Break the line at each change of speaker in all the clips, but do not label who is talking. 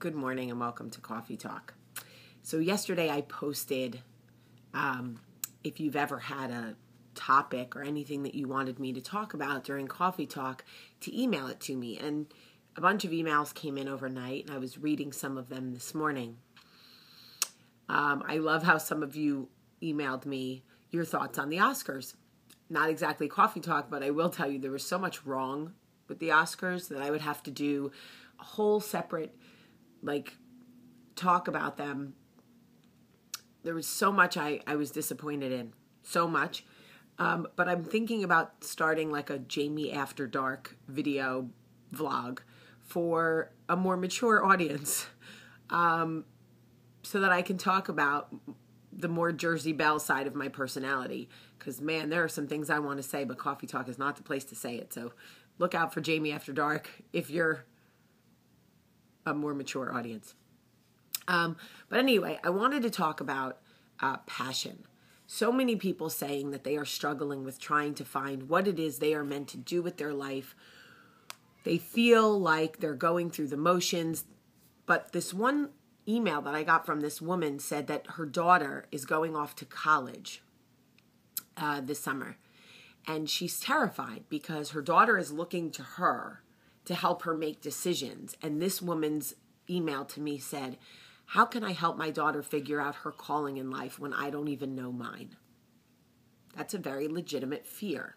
Good morning and welcome to Cawfeetawk. So yesterday I posted, if you've ever had a topic or anything that you wanted me to talk about during Cawfeetawk, to email it to me. And a bunch of emails came in overnight and I was reading some of them this morning. I love how some of you emailed me your thoughts on the Oscars. Not exactly Cawfeetawk, but I will tell you there was so much wrong with the Oscars that I would have to do a whole separate talk about them. There was so much I was disappointed in. So much. But I'm thinking about starting like a Jamie After Dark video vlog for a more mature audience. So that I can talk about the more Jersey Belle side of my personality. Because, man, there are some things I want to say, but Cawfeetawk is not the place to say it. So look out for Jamie After Dark if you're a more mature audience. But anyway, I wanted to talk about passion. So many people saying that they are struggling with trying to find what it is they are meant to do with their life. They feel like they're going through the motions. But this one email that I got from this woman said that her daughter is going off to college this summer. And she's terrified because her daughter is looking to her to help her make decisions. And this woman's email to me said, how can I help my daughter figure out her calling in life when I don't even know mine? That's a very legitimate fear.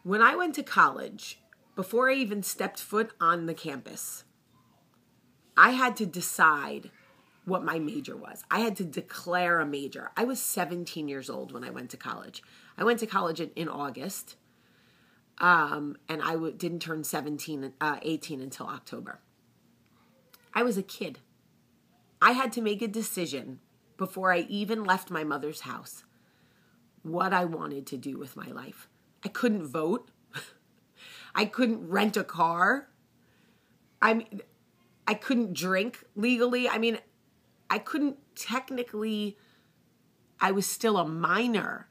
When I went to college, before I even stepped foot on the campus, I had to decide what my major was. I had to declare a major. I was 17 years old when I went to college. I went to college in August. And I didn't turn 18 until October. I was a kid. I had to make a decision before I even left my mother's house what I wanted to do with my life. I couldn't vote. I couldn't rent a car. I couldn't drink legally. I couldn't technically, I was still a minor.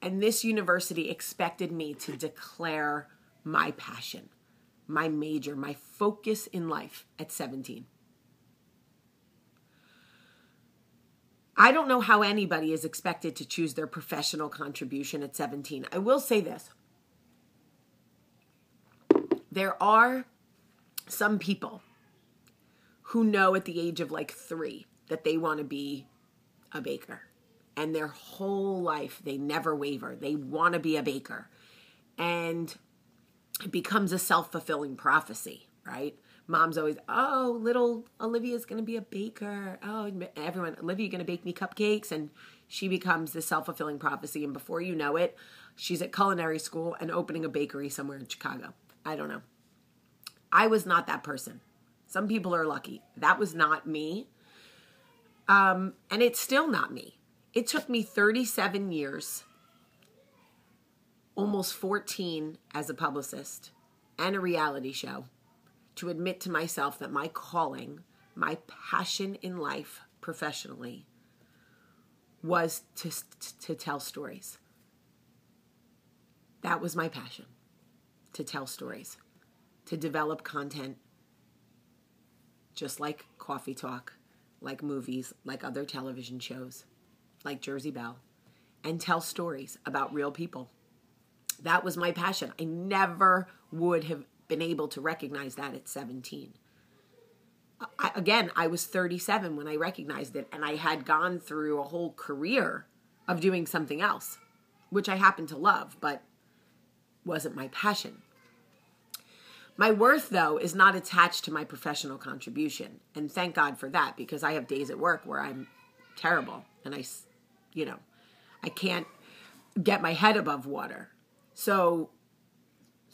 And this university expected me to declare my passion, my major, my focus in life at 17. I don't know how anybody is expected to choose their professional contribution at 17. I will say this. There are some people who know at the age of 3 that they want to be a baker. And their whole life, they never waver. They want to be a baker. And it becomes a self-fulfilling prophecy, right? Mom's always, oh, little Olivia's going to be a baker. Oh, everyone, Olivia going to bake me cupcakes. And she becomes the self-fulfilling prophecy. And before you know it, she's at culinary school and opening a bakery somewhere in Chicago. I don't know. I was not that person. Some people are lucky. That was not me. And it's still not me. It took me 37 years, almost 14 as a publicist and a reality show, to admit to myself that my calling, my passion in life professionally, was to tell stories. That was my passion, to tell stories, to develop content, just like Cawfeetawk, like movies, like other television shows, like Jersey Belle, and tell stories about real people. That was my passion. I never would have been able to recognize that at 17. I was 37 when I recognized it, and I had gone through a whole career of doing something else, which I happen to love, but wasn't my passion. My worth, though, is not attached to my professional contribution, and thank God for that, because I have days at work where I'm terrible, and I can't get my head above water. So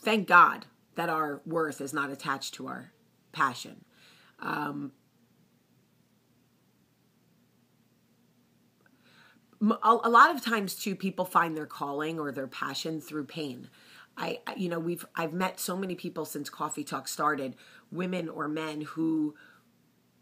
thank God that our worth is not attached to our passion. A lot of times, too, people find their calling or their passion through pain. I've met so many people since Cawfeetawk started, women or men who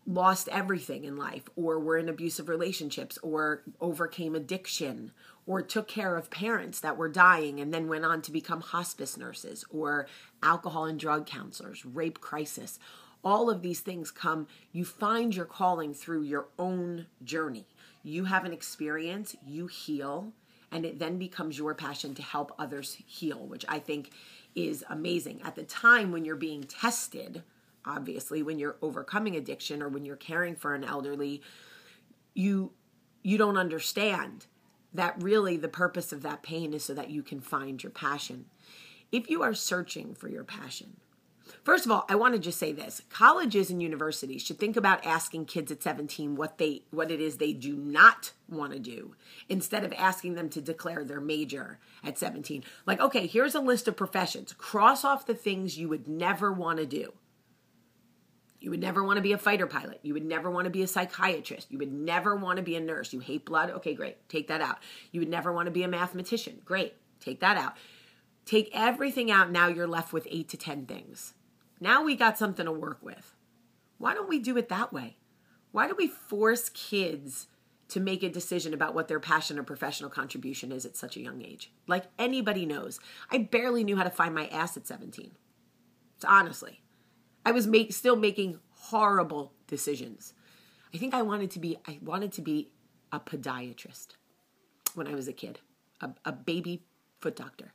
lost everything in life, or were in abusive relationships, or overcame addiction, or took care of parents that were dying and then went on to become hospice nurses, or alcohol and drug counselors, rape crisis. All of these things come, you find your calling through your own journey. You have an experience, you heal, and it then becomes your passion to help others heal, which I think is amazing. At the time when you're being tested, obviously, when you're overcoming addiction or when you're caring for an elderly, you don't understand that really the purpose of that pain is so that you can find your passion. If you are searching for your passion, first of all, I want to just say this. Colleges and universities should think about asking kids at 17 what it is they do not want to do, instead of asking them to declare their major at 17. Like, okay, here's a list of professions. Cross off the things you would never want to do. You would never want to be a fighter pilot. You would never want to be a psychiatrist. You would never want to be a nurse. You hate blood? Okay, great. Take that out. You would never want to be a mathematician. Great. Take that out. Take everything out. Now you're left with 8 to 10 things. Now we got something to work with. Why don't we do it that way? Why do we force kids to make a decision about what their passion or professional contribution is at such a young age? Like anybody knows. I barely knew how to find my ass at 17. So honestly, I was still making horrible decisions. I think I wanted to be a podiatrist when I was a kid, a baby foot doctor.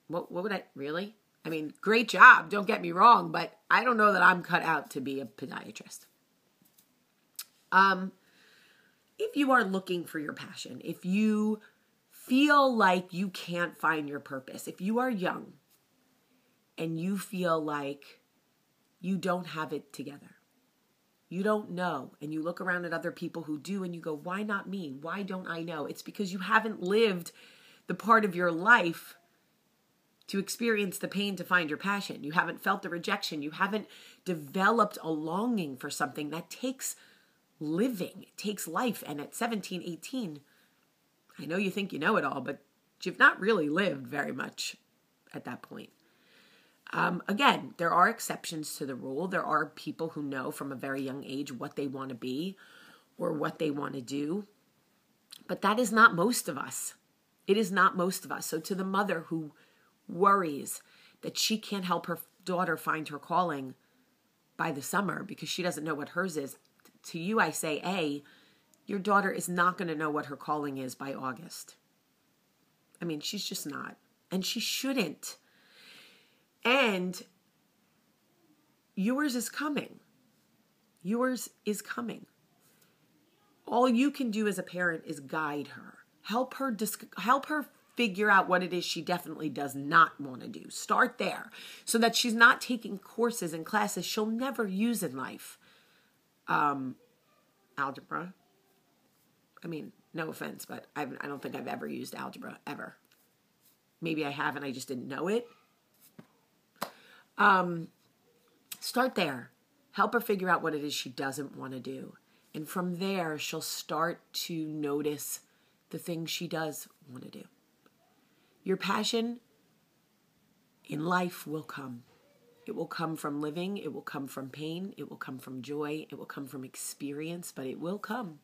What would I, really? I mean, great job, don't get me wrong, but I don't know that I'm cut out to be a podiatrist. If you are looking for your passion, if you feel like you can't find your purpose, if you are young and you feel like you don't have it together, you don't know, and you look around at other people who do and you go, why not me? Why don't I know? It's because you haven't lived the part of your life to experience the pain to find your passion. You haven't felt the rejection. You haven't developed a longing for something that takes living. It takes life. And at 17, 18, I know you think you know it all, but you've not really lived very much at that point. Again, there are exceptions to the rule. There are people who know from a very young age what they want to be or what they want to do. But that is not most of us. It is not most of us. So to the mother who worries that she can't help her daughter find her calling by the summer because she doesn't know what hers is, to you I say, A, your daughter is not going to know what her calling is by August. I mean, she's just not. And she shouldn't. And yours is coming. Yours is coming. All you can do as a parent is guide her. Help her figure out what it is she definitely does not want to do. Start there so that she's not taking courses and classes she'll never use in life. Algebra. I mean, no offense, but I don't think I've ever used algebra, ever. Maybe I have and I just didn't know it. Start there. Help her figure out what it is she doesn't want to do. And from there, she'll start to notice the things she does want to do. Your passion in life will come. It will come from living. It will come from pain. It will come from joy. It will come from experience, but it will come.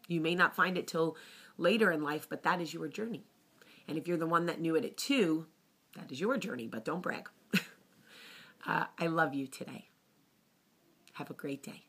You may not find it till later in life, but that is your journey. And if you're the one that knew it at 2, that is your journey, but don't brag. I love you today. Have a great day.